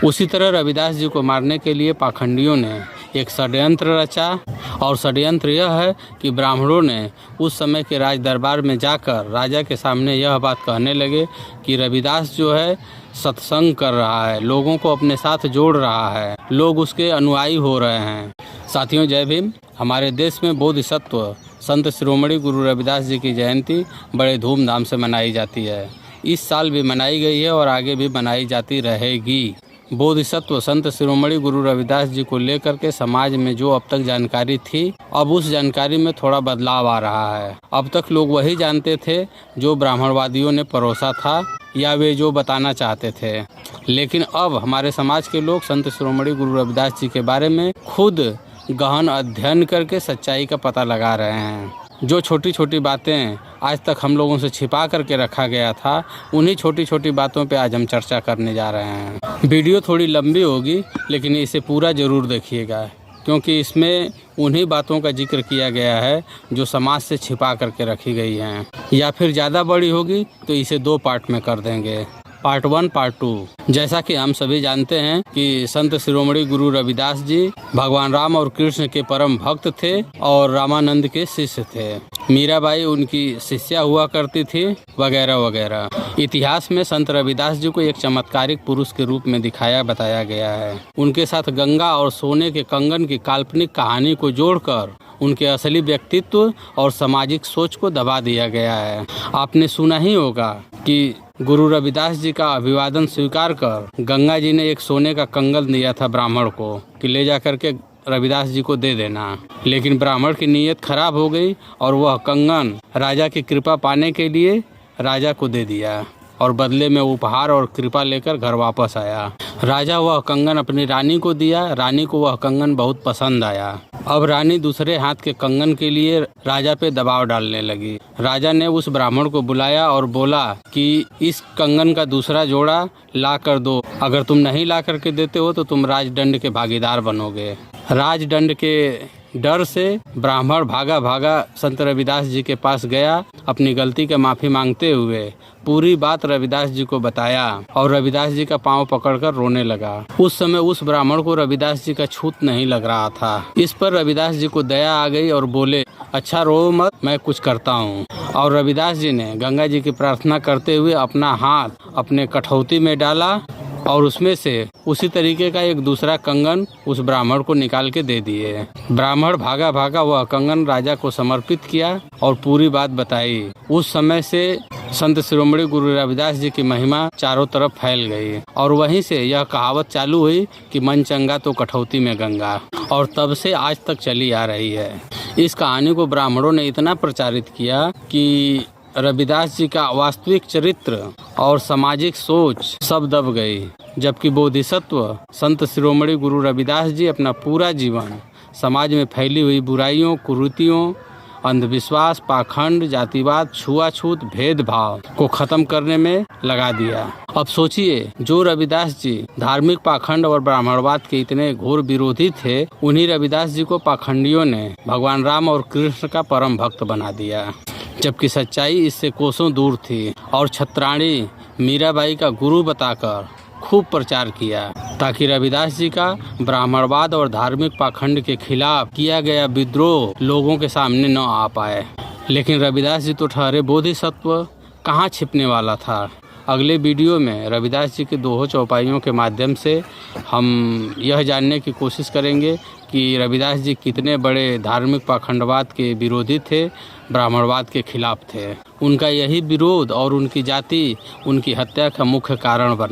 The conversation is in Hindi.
उसी तरह रविदास जी को मारने के लिए पाखंडियों ने एक षड्यंत्र रचा और षड्यंत्र यह है कि ब्राह्मणों ने उस समय के राज दरबार में जाकर राजा के सामने यह बात कहने लगे कि रविदास जो है सत्संग कर रहा है, लोगों को अपने साथ जोड़ रहा है, लोग उसके अनुयायी हो रहे हैं। साथियों, जय भीम। हमारे देश में बोधिसत्व संत शिरोमणि गुरु रविदास जी की जयंती बड़े धूमधाम से मनाई जाती है। इस साल भी मनाई गई है और आगे भी मनाई जाती रहेगी। बोधिसत्व संत शिरोमणि गुरु रविदास जी को लेकर के समाज में जो अब तक जानकारी थी, अब उस जानकारी में थोड़ा बदलाव आ रहा है। अब तक लोग वही जानते थे जो ब्राह्मणवादियों ने परोसा था या वे जो बताना चाहते थे, लेकिन अब हमारे समाज के लोग संत शिरोमणि गुरु रविदास जी के बारे में खुद गहन अध्ययन करके सच्चाई का पता लगा रहे हैं। जो छोटी छोटी बातें आज तक हम लोगों से छिपा करके रखा गया था, उन्हीं छोटी छोटी बातों पे आज हम चर्चा करने जा रहे हैं। वीडियो थोड़ी लंबी होगी, लेकिन इसे पूरा ज़रूर देखिएगा, क्योंकि इसमें उन्हीं बातों का जिक्र किया गया है जो समाज से छिपा करके रखी गई हैं। या फिर ज़्यादा बड़ी होगी तो इसे 2 पार्ट में कर देंगे, पार्ट 1 पार्ट 2। जैसा कि हम सभी जानते हैं कि संत शिरोमणि गुरु रविदास जी भगवान राम और कृष्ण के परम भक्त थे और रामानंद के शिष्य थे। मीराबाई उनकी शिष्या हुआ करती थी, वगैरह वगैरह। इतिहास में संत रविदास जी को एक चमत्कारिक पुरुष के रूप में दिखाया बताया गया है। उनके साथ गंगा और सोने के कंगन की काल्पनिक कहानी को जोड़कर उनके असली व्यक्तित्व और सामाजिक सोच को दबा दिया गया है। आपने सुना ही होगा कि गुरु रविदास जी का अभिवादन स्वीकार कर गंगा जी ने एक सोने का कंगन दिया था ब्राह्मण को कि ले जा करके रविदास जी को दे देना, लेकिन ब्राह्मण की नीयत खराब हो गई और वह कंगन राजा की कृपा पाने के लिए राजा को दे दिया और बदले में उपहार और कृपा लेकर घर वापस आया। राजा वह कंगन अपनी रानी को दिया, रानी को वह कंगन बहुत पसंद आया। अब रानी दूसरे हाथ के कंगन के लिए राजा पे दबाव डालने लगी। राजा ने उस ब्राह्मण को बुलाया और बोला कि इस कंगन का दूसरा जोड़ा ला कर दो, अगर तुम नहीं ला करके देते हो तो तुम राजदंड के भागीदार बनोगे। राजदंड के डर से ब्राह्मण भागा भागा संत रविदास जी के पास गया, अपनी गलती का माफी मांगते हुए पूरी बात रविदास जी को बताया और रविदास जी का पांव पकड़कर रोने लगा। उस समय उस ब्राह्मण को रविदास जी का छूत नहीं लग रहा था। इस पर रविदास जी को दया आ गई और बोले, अच्छा रो मत, मैं कुछ करता हूँ। और रविदास जी ने गंगा जी की प्रार्थना करते हुए अपना हाथ अपने कठौती में डाला और उसमें से उसी तरीके का एक दूसरा कंगन उस ब्राह्मण को निकाल के दे दिए। ब्राह्मण भागा भागा वह कंगन राजा को समर्पित किया और पूरी बात बताई। उस समय से संत शिरोमणि गुरु रविदास जी की महिमा चारों तरफ फैल गई और वहीं से यह कहावत चालू हुई कि मन चंगा तो कठौती में गंगा, और तब से आज तक चली आ रही है। इस कहानी को ब्राह्मणों ने इतना प्रचारित किया कि रविदास जी का वास्तविक चरित्र और सामाजिक सोच सब दब गई, जबकि बोधिसत्व संत शिरोमणि गुरु रविदास जी अपना पूरा जीवन समाज में फैली हुई बुराइयों, कुरीतियों, अंधविश्वास, पाखंड, जातिवाद, छुआछूत, भेदभाव को खत्म करने में लगा दिया। अब सोचिए, जो रविदास जी धार्मिक पाखंड और ब्राह्मणवाद के इतने घोर विरोधी थे, उन्हीं रविदास जी को पाखंडियों ने भगवान राम और कृष्ण का परम भक्त बना दिया, जबकि सच्चाई इससे कोसों दूर थी। और छत्राणी मीराबाई का गुरु बताकर खूब प्रचार किया ताकि रविदास जी का ब्राह्मणवाद और धार्मिक पाखंड के खिलाफ किया गया विद्रोह लोगों के सामने न आ पाए। लेकिन रविदास जी तो ठहरे बोधिसत्व, कहाँ छिपने वाला था। अगले वीडियो में रविदास जी के दोहों चौपाइयों के माध्यम से हम यह जानने की कोशिश करेंगे कि रविदास जी कितने बड़े धार्मिक पाखंडवाद के विरोधी थे, ब्राह्मणवाद के खिलाफ थे। उनका यही विरोध और उनकी जाति उनकी हत्या का मुख्य कारण बना।